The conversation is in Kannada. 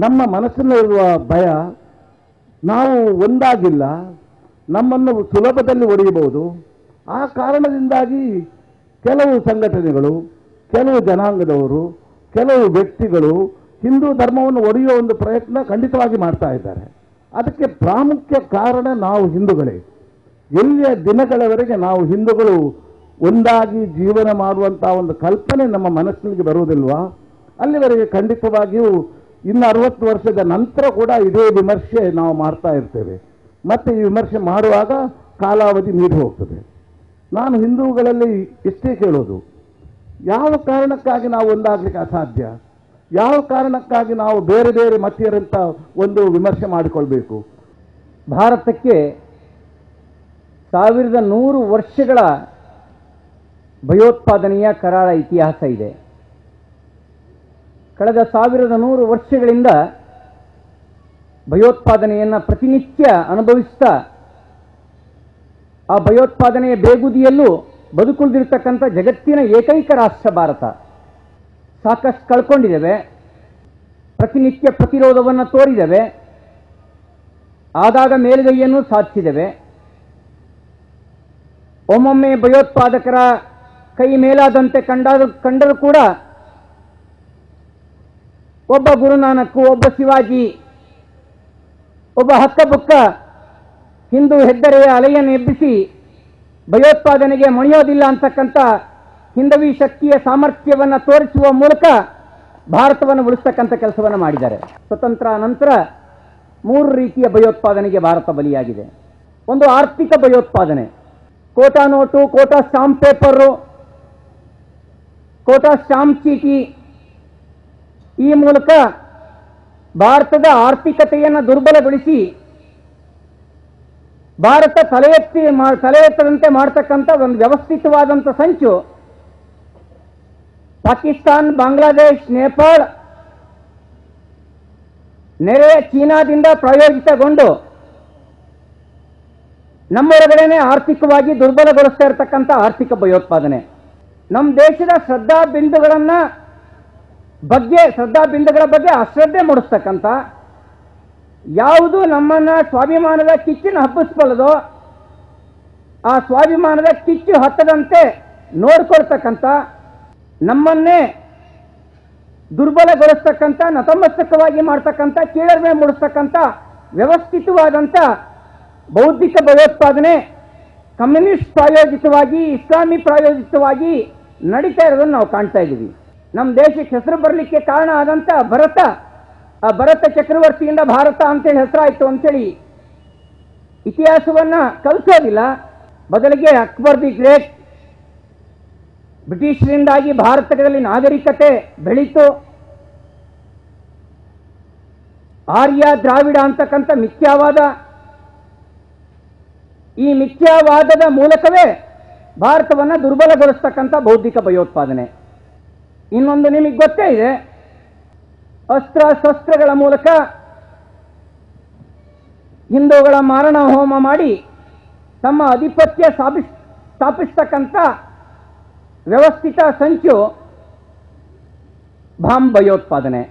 ನಮ್ಮ ಮನಸ್ಸಿನಲ್ಲಿರುವ ಭಯ, ನಾವು ಒಂದಾಗಿಲ್ಲ, ನಮ್ಮನ್ನು ಸುಲಭದಲ್ಲಿ ಒಡೆಯಬಹುದು. ಆ ಕಾರಣದಿಂದಾಗಿ ಕೆಲವು ಸಂಘಟನೆಗಳು, ಕೆಲವು ಜನಾಂಗದವರು, ಕೆಲವು ವ್ಯಕ್ತಿಗಳು ಹಿಂದೂ ಧರ್ಮವನ್ನು ಒಡೆಯುವ ಒಂದು ಪ್ರಯತ್ನ ಖಂಡಿತವಾಗಿ ಮಾಡ್ತಾ ಇದ್ದಾರೆ. ಅದಕ್ಕೆ ಪ್ರಾಮುಖ್ಯ ಕಾರಣ ನಾವು ಹಿಂದೂಗಳೇ. ಎಲ್ಲಿಯ ದಿನಗಳವರೆಗೆ ನಾವು ಹಿಂದೂಗಳು ಒಂದಾಗಿ ಜೀವನ ಮಾಡುವಂಥ ಒಂದು ಕಲ್ಪನೆ ನಮ್ಮ ಮನಸ್ಸಿಗೆ ಬರುವುದಿಲ್ವಾ, ಅಲ್ಲಿವರೆಗೆ ಖಂಡಿತವಾಗಿಯೂ ಇನ್ನು 60 ವರ್ಷದ ನಂತರ ಕೂಡ ಇದೇ ವಿಮರ್ಶೆ ನಾವು ಮಾಡ್ತಾ ಇರ್ತೇವೆ. ಮತ್ತು ಈ ವಿಮರ್ಶೆ ಮಾಡುವಾಗ ಕಾಲಾವಧಿ ಮೀರಿ ಹೋಗ್ತದೆ. ನಾನು ಹಿಂದೂಗಳಲ್ಲಿ ಇಷ್ಟೇ ಕೇಳೋದು, ಯಾವ ಕಾರಣಕ್ಕಾಗಿ ನಾವು ಒಂದಾಗಲಿಕ್ಕೆ ಅಸಾಧ್ಯ? ಯಾವ ಕಾರಣಕ್ಕಾಗಿ ನಾವು ಬೇರೆ ಬೇರೆ ಮತೀಯರಂತ ಒಂದು ವಿಮರ್ಶೆ ಮಾಡಿಕೊಳ್ಬೇಕು? ಭಾರತಕ್ಕೆ 1100 ವರ್ಷಗಳ ಭಯೋತ್ಪಾದನೆಯ ಕರಾಳ ಇತಿಹಾಸ ಇದೆ. ಕಳೆದ 1100 ವರ್ಷಗಳಿಂದ ಭಯೋತ್ಪಾದನೆಯನ್ನು ಪ್ರತಿನಿತ್ಯ ಅನುಭವಿಸ್ತಾ ಆ ಭಯೋತ್ಪಾದನೆಯ ಬೇಗುದಿಯಲ್ಲೂ ಬದುಕುಳಿದಿರ್ತಕ್ಕಂಥ ಜಗತ್ತಿನ ಏಕೈಕ ರಾಷ್ಟ್ರ ಭಾರತ. ಸಾಕಷ್ಟು ಕಳ್ಕೊಂಡಿದ್ದೇವೆ, ಪ್ರತಿನಿತ್ಯ ಪ್ರತಿರೋಧವನ್ನು ತೋರಿದ್ದೇವೆ, ಆಗಾಗ ಮೇಲುಗೈಯನ್ನು ಸಾಧಿಸಿದ್ದೇವೆ. ಒಮ್ಮೊಮ್ಮೆ ಭಯೋತ್ಪಾದಕರ ಕೈ ಮೇಲಾದಂತೆ ಕಂಡರೂ ಕೂಡ ಒಬ್ಬ ಗುರುನಾನಕ್, ಒಬ್ಬ ಶಿವಾಜಿ, ಒಬ್ಬ ಹಕ್ಕಬುಕ್ಕ ಹಿಂದೂ ಹೆದ್ದರೆಯ ಅಲೆಯನ್ನು ಎಬ್ಬಿಸಿ ಭಯೋತ್ಪಾದನೆಗೆ ಮಣಿಯೋದಿಲ್ಲ ಅಂತಕ್ಕಂಥ ಹಿಂದವಿ ಶಕ್ತಿಯ ಸಾಮರ್ಥ್ಯವನ್ನು ತೋರಿಸುವ ಮೂಲಕ ಭಾರತವನ್ನು ಉಳಿಸ್ತಕ್ಕಂಥ ಕೆಲಸವನ್ನು ಮಾಡಿದ್ದಾರೆ. ಸ್ವತಂತ್ರ ನಂತರ 3 ರೀತಿಯ ಭಯೋತ್ಪಾದನೆಗೆ ಭಾರತ ಬಲಿಯಾಗಿದೆ. ಒಂದು ಆರ್ಥಿಕ ಭಯೋತ್ಪಾದನೆ, ಕೋಟಾ ನೋಟು, ಕೋಟಾ ಸ್ಟಾಂಪ್ ಪೇಪರು, ಕೋಟಾ ಸ್ಟಾಂಪ್ ಚೀಟಿ, ಈ ಮೂಲಕ ಭಾರತದ ಆರ್ಥಿಕತೆಯನ್ನು ದುರ್ಬಲಗೊಳಿಸಿ ಭಾರತ ತಲೆ ಎತ್ತದಂತೆ ಮಾಡತಕ್ಕಂಥ ಒಂದು ವ್ಯವಸ್ಥಿತವಾದಂಥ ಸಂಚು ಪಾಕಿಸ್ತಾನ್, ಬಾಂಗ್ಲಾದೇಶ್, ನೇಪಾಳ, ನೆರೆಯ ಚೀನಾದಿಂದ ಪ್ರಾಯೋಜಿತಗೊಂಡು ನಮ್ಮೊಳಗಡೆನೆ ಆರ್ಥಿಕವಾಗಿ ದುರ್ಬಲಗೊಳಿಸ್ತಾ ಇರತಕ್ಕಂಥ ಆರ್ಥಿಕ ಭಯೋತ್ಪಾದನೆ. ನಮ್ಮ ದೇಶದ ಶ್ರದ್ಧಾಬಿಂದುಗಳ ಬಗ್ಗೆ ಅಶ್ರದ್ಧೆ ಮೂಡಿಸ್ತಕ್ಕಂಥ, ಯಾವುದು ನಮ್ಮನ್ನ ಸ್ವಾಭಿಮಾನದ ಕಿಚ್ಚನ್ನು ಹಬ್ಬಿಸಬಲ್ಲದೋ ಆ ಸ್ವಾಭಿಮಾನದ ಕಿಚ್ಚು ಹತ್ತದಂತೆ ನೋಡ್ಕೊಳ್ತಕ್ಕಂಥ, ನಮ್ಮನ್ನೇ ದುರ್ಬಲಗೊಳಿಸ್ತಕ್ಕಂಥ, ನತಮಸ್ತಕವಾಗಿ ಮಾಡ್ತಕ್ಕಂಥ, ಕೀಳರಿಮೆ ಮೂಡಿಸ್ತಕ್ಕಂಥ ವ್ಯವಸ್ಥಿತವಾದಂಥ ಬೌದ್ಧಿಕ ಭಯೋತ್ಪಾದನೆ ಕಮ್ಯುನಿಸ್ಟ್ ಪ್ರಾಯೋಜಿತವಾಗಿ, ಇಸ್ಲಾಮಿ ಪ್ರಾಯೋಜಿತವಾಗಿ ನಡೀತಾ ಇರೋದನ್ನು ನಾವು ಕಾಣ್ತಾ ಇದ್ದೀವಿ. ನಮ್ಮ ದೇಶಕ್ಕೆ ಹೆಸರು ಬರಲಿಕ್ಕೆ ಕಾರಣ ಆದಂಥ ಆ ಭರತ ಚಕ್ರವರ್ತಿಯಿಂದ ಭಾರತ ಅಂತೇಳಿ ಹೆಸರಾಯಿತು ಅಂತೇಳಿ ಇತಿಹಾಸವನ್ನು ಕಲಿಸೋದಿಲ್ಲ. ಬದಲಿಗೆ ಅಕ್ಬರ್ ದಿ ಗ್ರೇಟ್, ಬ್ರಿಟಿಷರಿಂದಾಗಿ ಭಾರತದಲ್ಲಿ ನಾಗರಿಕತೆ ಬೆಳೀತು. ಆರ್ಯ ದ್ರಾವಿಡ ಅಂತಕ್ಕಂಥ ಮಿಥ್ಯಾವಾದ, ಈ ಮಿಥ್ಯಾವಾದದ ಮೂಲಕವೇ ಭಾರತವನ್ನು ದುರ್ಬಲಗೊಳಿಸ್ತಕ್ಕಂಥ ಬೌದ್ಧಿಕ ಭಯೋತ್ಪಾದನೆ. ಇನ್ನೊಂದು ನಿಮಗೆ ಗೊತ್ತೇ ಇದೆ, ಶಸ್ತ್ರಗಳ ಮೂಲಕ ಹಿಂದೂಗಳ ಮಾರಣ ಹೋಮ ಮಾಡಿ ತಮ್ಮ ಆಧಿಪತ್ಯ ಸ್ಥಾಪಿಸ್ತಕ್ಕಂಥ ವ್ಯವಸ್ಥಿತ ಸಂಚು ಬಾಂಬ್ ಭಯೋತ್ಪಾದನೆ.